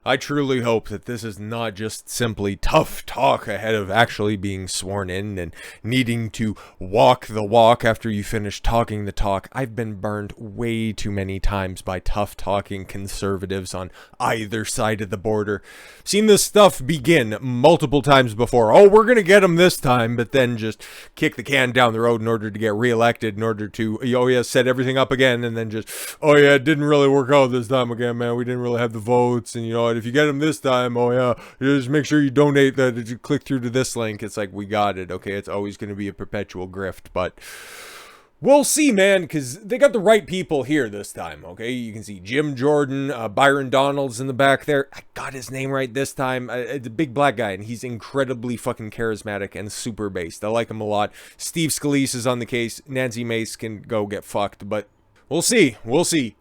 I truly hope that this is not just simply tough talk ahead of actually being sworn in and needing to walk the walk after you finish talking the talk. I've been burned way too many times by tough talking conservatives on either side of the border. Seen this stuff begin multiple times before. Oh, we're going to get them this time, but then just kick the can down the road in order to get reelected, in order to, oh yeah, set everything up again, and then just, oh yeah, it didn't really work out this time again, man. We didn't really have the votes, and you know, if you get them this time, oh yeah, just make sure you donate that. Did you click through to this link? It's like, we got it. Okay, it's always going to be a perpetual grift, but we'll see, man, because they got the right people here this time. Okay, you can see Jim Jordan, Byron Donalds in the back there. I got his name right this time. It's a big black guy, and he's incredibly fucking charismatic and super based. I like him a lot. Steve Scalise is on the case. Nancy Mace can go get fucked, but we'll see.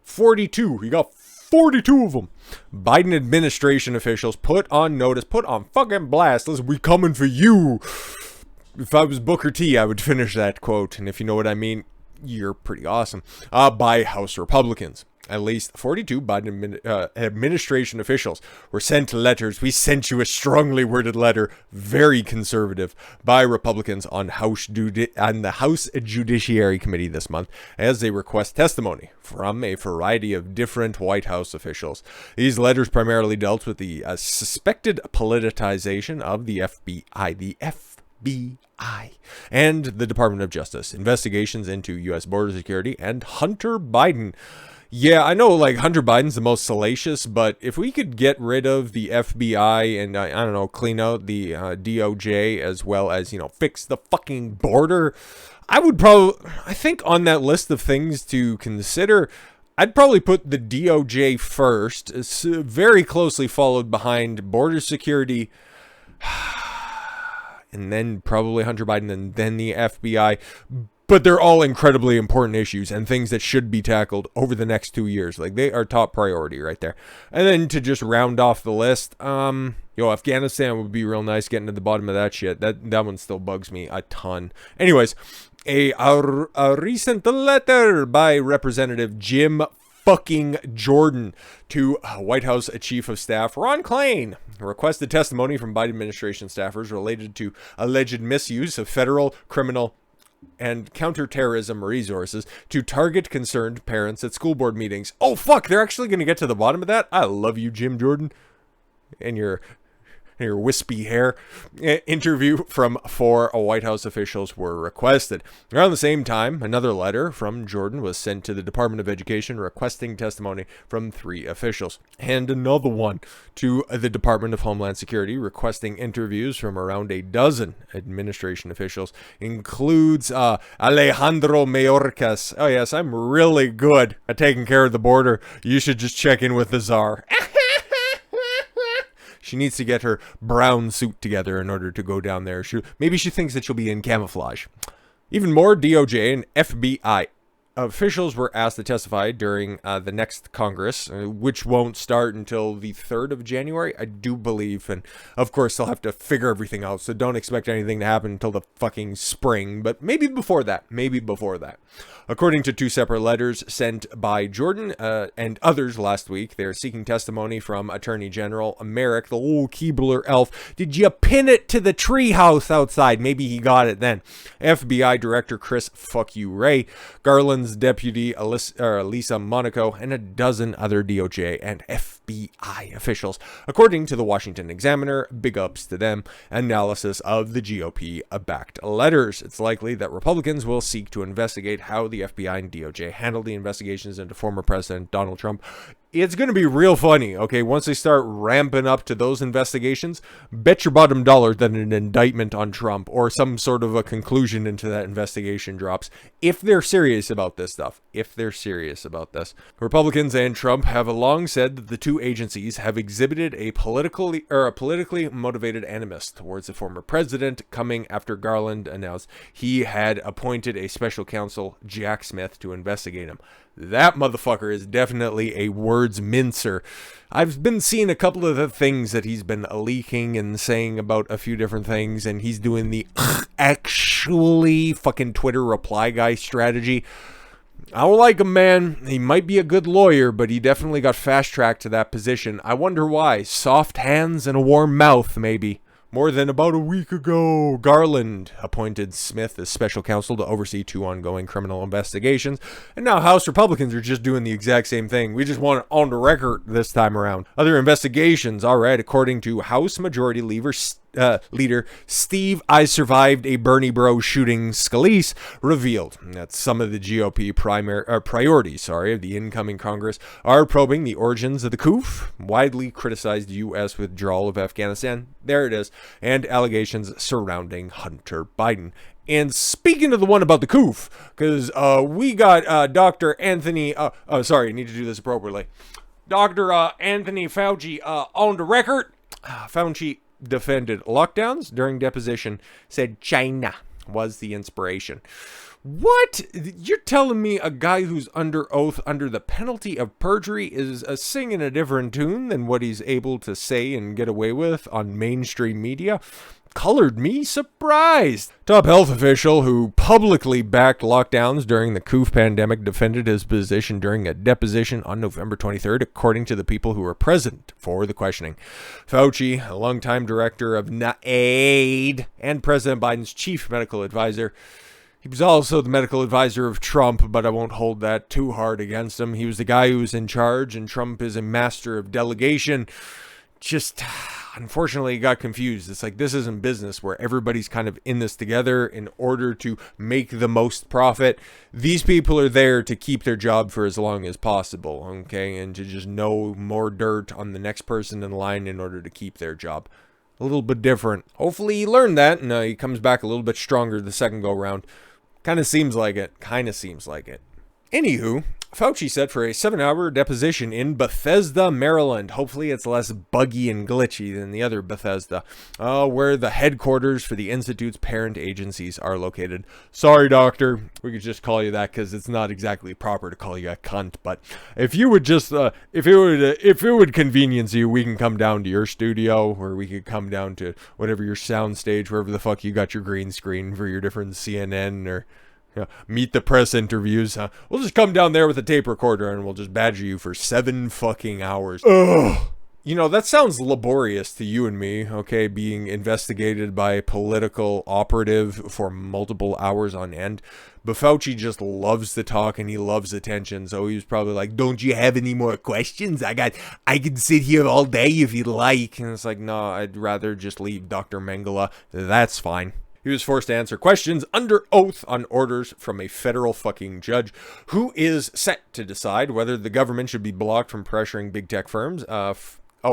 42. You got 42 of them. Biden administration officials put on notice, put on fucking blast. Listen, we coming for you. If I was Booker T, I would finish that quote. And if you know what I mean, you're pretty awesome. By House Republicans. At least 42 Biden administration officials were sent letters. We sent you a strongly worded letter, very conservative, by Republicans on the House Judiciary Committee this month, as they request testimony from a variety of different White House officials. These letters primarily dealt with the suspected politicization of the FBI, and the Department of Justice, investigations into U.S. border security, and Hunter Biden. Yeah, I know, like, Hunter Biden's the most salacious, but if we could get rid of the FBI and, I don't know, clean out the DOJ, as well as, you know, fix the fucking border, I think on that list of things to consider, I'd probably put the DOJ first, very closely followed behind border security, and then probably Hunter Biden, and then the FBI. But they're all incredibly important issues and things that should be tackled over the next 2 years. Like, they are top priority right there. And then to just round off the list, Afghanistan would be real nice, getting to the bottom of that shit. That one still bugs me a ton. Anyways, a recent letter by Representative Jim fucking Jordan to White House Chief of Staff Ron Klain requested testimony from Biden administration staffers related to alleged misuse of federal, criminal, and counterterrorism resources to target concerned parents at school board meetings. Oh, fuck, they're actually going to get to the bottom of that? I love you, Jim Jordan, and your wispy hair. Interview from 4 White House officials were requested. Around the same time, another letter from Jordan was sent to the Department of Education requesting testimony from 3 officials. And another one to the Department of Homeland Security requesting interviews from around a dozen administration officials. Includes Alejandro Mayorkas. Oh yes, I'm really good at taking care of the border. You should just check in with the czar. She needs to get her brown suit together in order to go down there. Maybe she thinks that she'll be in camouflage. Even more, DOJ and FBI officials were asked to testify during the next Congress, which won't start until the 3rd of January, I do believe. And, of course, they'll have to figure everything out, so don't expect anything to happen until the fucking spring. But maybe before that. According to 2 separate letters sent by Jordan and others last week, they're seeking testimony from Attorney General Merrick, the old Keebler elf. Did you pin it to the treehouse outside? Maybe he got it then. FBI Director Chris fuck you Ray, Garland's Deputy Lisa Monaco, and a dozen other DOJ and FBI officials. According to the Washington Examiner, big ups to them, analysis of the GOP-backed letters. It's likely that Republicans will seek to investigate how the FBI and DOJ handled the investigations into former President Donald Trump. It's going to be real funny, okay? Once they start ramping up to those investigations, bet your bottom dollar that an indictment on Trump or some sort of a conclusion into that investigation drops. If they're serious about this stuff. Republicans and Trump have long said that the 2 agencies have exhibited a politically motivated animus towards the former president, coming after Garland announced he had appointed a special counsel, Jack Smith, to investigate him. That motherfucker is definitely a words mincer. I've been seeing a couple of the things that he's been leaking and saying about a few different things, and he's doing the actually fucking Twitter reply guy strategy. I don't like him, man. He might be a good lawyer, but he definitely got fast-tracked to that position. I wonder why. Soft hands and a warm mouth, maybe. More than about a week ago, Garland appointed Smith as special counsel to oversee 2 ongoing criminal investigations. And now House Republicans are just doing the exact same thing. We just want it on the record this time around. Other investigations, all right, according to House Majority Leader Steve I Survived a Bernie Bro Shooting Scalise, revealed that some of the GOP priorities of the incoming Congress are probing the origins of the coup, widely criticized U.S. withdrawal of Afghanistan, there it is, and allegations surrounding Hunter Biden. And speaking of the one about the coup, because we got Dr. Anthony, sorry, I need to do this appropriately. Dr. Anthony Fauci on the record. Fauci defended lockdowns during deposition, said China was the inspiration. What? You're telling me a guy who's under oath under the penalty of perjury is singing a different tune than what he's able to say and get away with on mainstream media? Colored me surprised. Top health official who publicly backed lockdowns during the coup pandemic defended his position during a deposition on November 23rd, according to the people who were present for the questioning. Fauci, a longtime director of NIAID and President Biden's chief medical advisor. He was also the medical advisor of Trump, but I won't hold that too hard against him. He was the guy who was in charge, and Trump is a master of delegation. Just, unfortunately, got confused. It's like, this isn't business where everybody's kind of in this together in order to make the most profit. These people are there to keep their job for as long as possible, okay? And to just know more dirt on the next person in line in order to keep their job. A little bit different. Hopefully he learned that, and he comes back a little bit stronger the second go-round. Kind of seems like it. Anywho, Fauci said for a 7-hour deposition in Bethesda, Maryland. Hopefully it's less buggy and glitchy than the other Bethesda, where the headquarters for the Institute's parent agencies are located. Sorry, doctor. We could just call you that because it's not exactly proper to call you a cunt. But if you would just, if it would convenience you, we can come down to your studio, or we could come down to whatever your sound stage, wherever the fuck you got your green screen for your different CNN or meet the press interviews. We'll just come down there with a tape recorder and we'll just badger you for 7 fucking hours. Ugh. You know, that sounds laborious to you and me, okay, being investigated by a political operative for multiple hours on end. But Fauci just loves to talk and he loves attention, so he was probably like, don't you have any more questions? I can sit here all day if you'd like. And it's like, no, I'd rather just leave Dr. Mengele. That's fine. He was forced to answer questions under oath on orders from a federal fucking judge who is set to decide whether the government should be blocked from pressuring big tech firms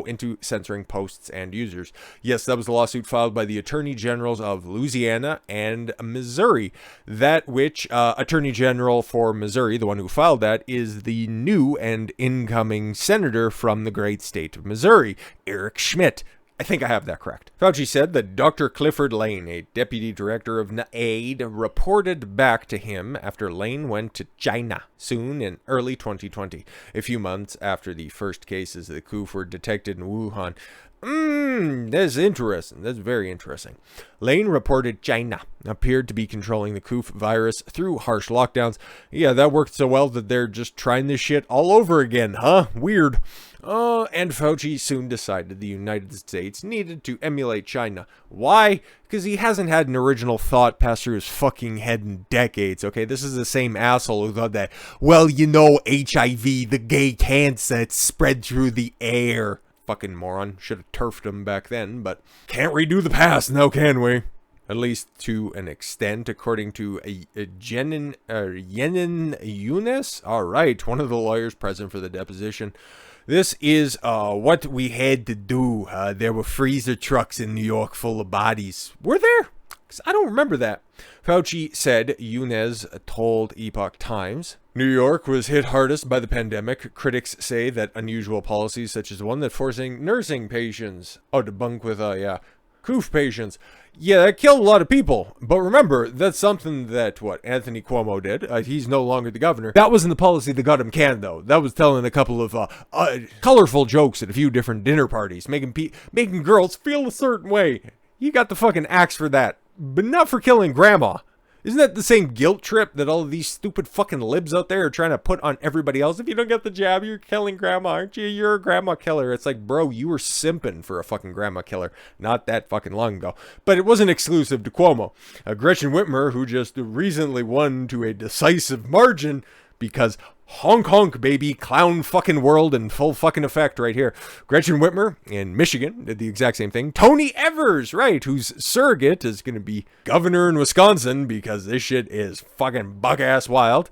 into censoring posts and users. Yes, that was the lawsuit filed by the Attorney Generals of Louisiana and Missouri. That which Attorney General for Missouri, the one who filed that, is the new and incoming senator from the great state of Missouri, Eric Schmidt. I think I have that correct. Fauci said that Dr. Clifford Lane, a deputy director of NIAID, reported back to him after Lane went to China soon in early 2020, a few months after the first cases of the coup were detected in Wuhan. That's interesting. That's very interesting. Lane reported China appeared to be controlling the coup virus through harsh lockdowns. Yeah, that worked so well that they're just trying this shit all over again, huh? Weird. And Fauci soon decided the United States needed to emulate China. Why? Because he hasn't had an original thought pass through his fucking head in decades, okay? This is the same asshole who thought that, well, you know, HIV, the gay cancer, it's spread through the air. Fucking moron. Should have turfed him back then, but can't redo the past now, can we? At least to an extent, according to Yenin Younes. All right, one of the lawyers present for the deposition. This is what we had to do. There were freezer trucks in New York full of bodies. Were there? 'Cause I don't remember that. Fauci said, Younes told Epoch Times. New York was hit hardest by the pandemic. Critics say that unusual policies such as one that forcing nursing patients. Oh, to bunk with, COOF patients. Yeah, that killed a lot of people. But remember, that's something that, Anthony Cuomo did. He's no longer the governor. That wasn't the policy that got him canned, though. That was telling a couple of colorful jokes at a few different dinner parties, making girls feel a certain way. You got the fucking axe for that, but not for killing grandma. Isn't that the same guilt trip that all of these stupid fucking libs out there are trying to put on everybody else? If you don't get the jab, you're killing grandma, aren't you? You're a grandma killer. It's like, bro, you were simping for a fucking grandma killer not that fucking long ago. But it wasn't exclusive to Cuomo. Gretchen Whitmer, who just recently won to a decisive margin because honk honk baby, clown fucking world in full fucking effect right here. Gretchen Whitmer in Michigan did the exact same thing. Tony Evers, right, whose surrogate is going to be governor in Wisconsin because this shit is fucking buck-ass wild.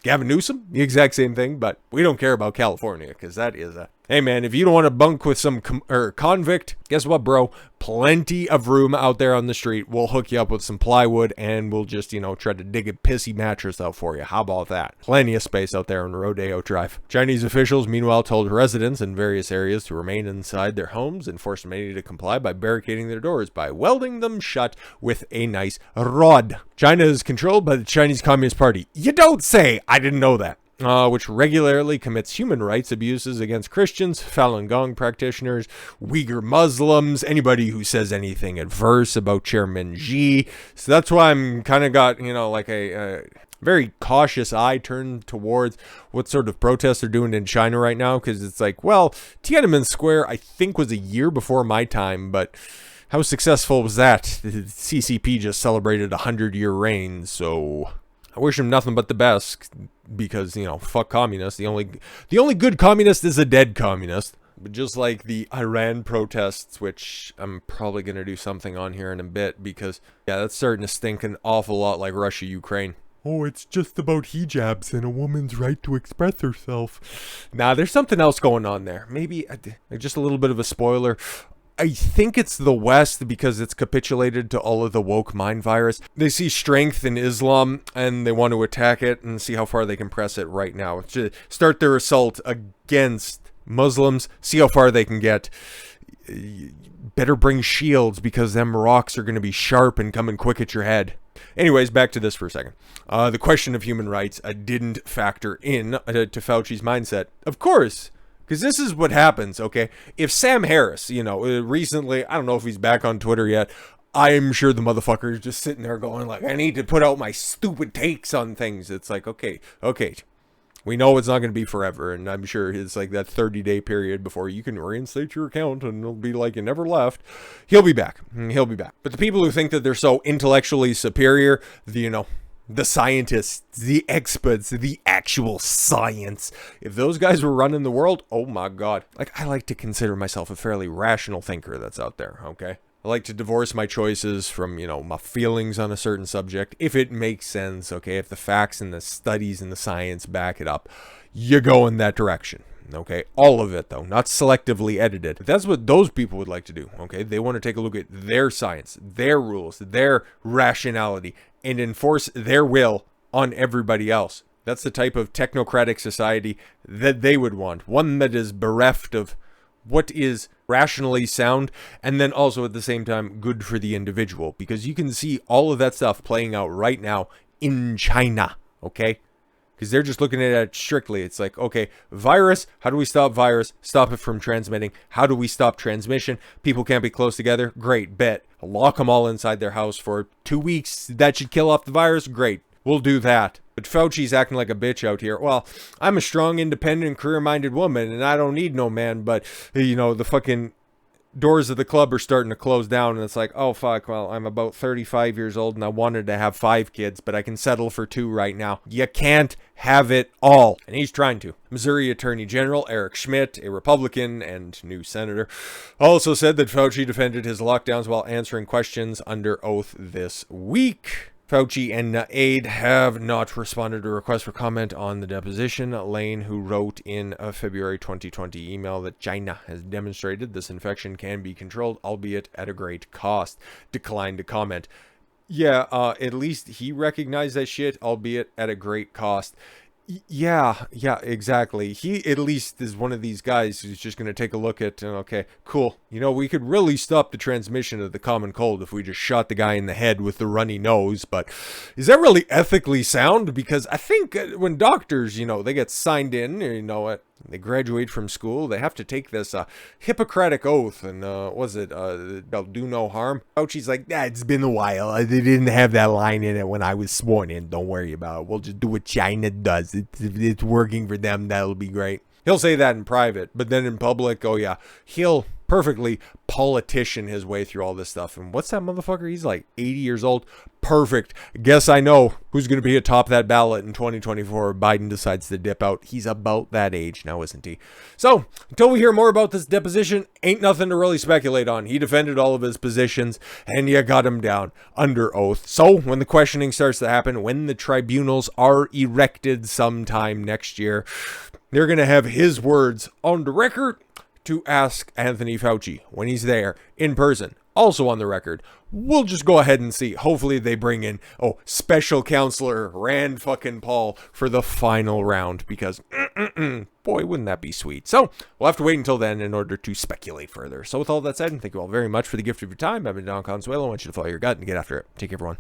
Gavin Newsom, the exact same thing, but we don't care about California because that is a... Hey man, if you don't want to bunk with some convict, guess what, bro? Plenty of room out there on the street. We'll hook you up with some plywood and we'll just, try to dig a pissy mattress out for you. How about that? Plenty of space out there on Rodeo Drive. Chinese officials, meanwhile, told residents in various areas to remain inside their homes and forced many to comply by barricading their doors by welding them shut with a nice rod. China is controlled by the Chinese Communist Party. You don't say! I didn't know that. Which regularly commits human rights abuses against Christians, Falun Gong practitioners, Uyghur Muslims, anybody who says anything adverse about Chairman Xi. So that's why I'm kind of got, like a very cautious eye turned towards what sort of protests they're doing in China right now. Because it's like, well, Tiananmen Square, I think, was a year before my time, but... how successful was that? The CCP just celebrated a 100-year reign, so... I wish him nothing but the best because, fuck communists. The only good communist is a dead communist. But just like the Iran protests, which I'm probably going to do something on here in a bit because, yeah, that's starting to stink an awful lot like Russia-Ukraine. Oh, it's just about hijabs and a woman's right to express herself. Nah, there's something else going on there. Maybe just a little bit of a spoiler. I think it's the West because it's capitulated to all of the woke mind virus. They see strength in Islam and they want to attack it and see how far they can press it right now. To start their assault against Muslims, see how far they can get. Better bring shields because them rocks are going to be sharp and coming quick at your head. Anyways, back to this for a second. The question of human rights didn't factor in to Fauci's mindset. Of course. Because this is what happens, okay? If Sam Harris, recently, I don't know if he's back on Twitter yet, I'm sure the motherfucker is just sitting there going like, I need to put out my stupid takes on things. It's like, okay, we know it's not going to be forever, and I'm sure it's like that 30-day period before you can reinstate your account, and it'll be like you never left. He'll be back. But the people who think that they're so intellectually superior, the scientists, the experts, the actual science. If those guys were running the world, oh my God. Like, I like to consider myself a fairly rational thinker that's out there, okay? I like to divorce my choices from, my feelings on a certain subject. If it makes sense, okay? If the facts and the studies and the science back it up, you go in that direction. Okay, all of it though, not selectively edited. That's what those people would like to do, okay? They want to take a look at their science, their rules, their rationality, and enforce their will on everybody else. That's the type of technocratic society that they would want. One that is bereft of what is rationally sound, and then also at the same time good for the individual. Because you can see all of that stuff playing out right now in China, okay? Because they're just looking at it strictly. It's like, okay, virus, how do we stop virus? Stop it from transmitting. How do we stop transmission? People can't be close together. Great, bet. Lock them all inside their house for 2 weeks. That should kill off the virus. Great, we'll do that. But Fauci's acting like a bitch out here. Well, I'm a strong, independent, career-minded woman, and I don't need no man, but, the fucking doors of the club are starting to close down, and it's like, oh fuck, well, I'm about 35 years old and I wanted to have 5 kids, but I can settle for 2 right now. You can't have it all. And he's trying to. Missouri Attorney General Eric Schmidt, a Republican and new senator, also said that Fauci defended his lockdowns while answering questions under oath this week. Fauci and aide have not responded to a request for comment on the deposition. Lane, who wrote in a February 2020 email that China has demonstrated this infection can be controlled, albeit at a great cost, declined to comment. Yeah, at least he recognized that shit, albeit at a great cost. Yeah, exactly. He at least is one of these guys who's just going to take a look at, okay, cool. We could really stop the transmission of the common cold if we just shot the guy in the head with the runny nose. But is that really ethically sound? Because I think when doctors, they get signed in, They graduate from school. They have to take this Hippocratic oath, and they'll do no harm. Fauci's like, it's been a while. They didn't have that line in it when I was sworn in. Don't worry about it. We'll just do what China does. It's working for them. That'll be great. He'll say that in private, but then in public, oh yeah, he'll perfectly politician his way through all this stuff. And what's that motherfucker? He's like 80 years old. Perfect. Guess I know who's going to be atop that ballot in 2024 if Biden decides to dip out. He's about that age now, isn't he? So, until we hear more about this deposition, ain't nothing to really speculate on. He defended all of his positions, and you got him down under oath. So, when the questioning starts to happen, when the tribunals are erected sometime next year, they're going to have his words on the record to ask Anthony Fauci when he's there in person. Also on the record. We'll just go ahead and see. Hopefully they bring in, special counselor Rand fucking Paul for the final round, because boy, wouldn't that be sweet. So we'll have to wait until then in order to speculate further. So with all that said, thank you all very much for the gift of your time. I've been Don Consuelo. I want you to follow your gut and get after it. Take care, everyone.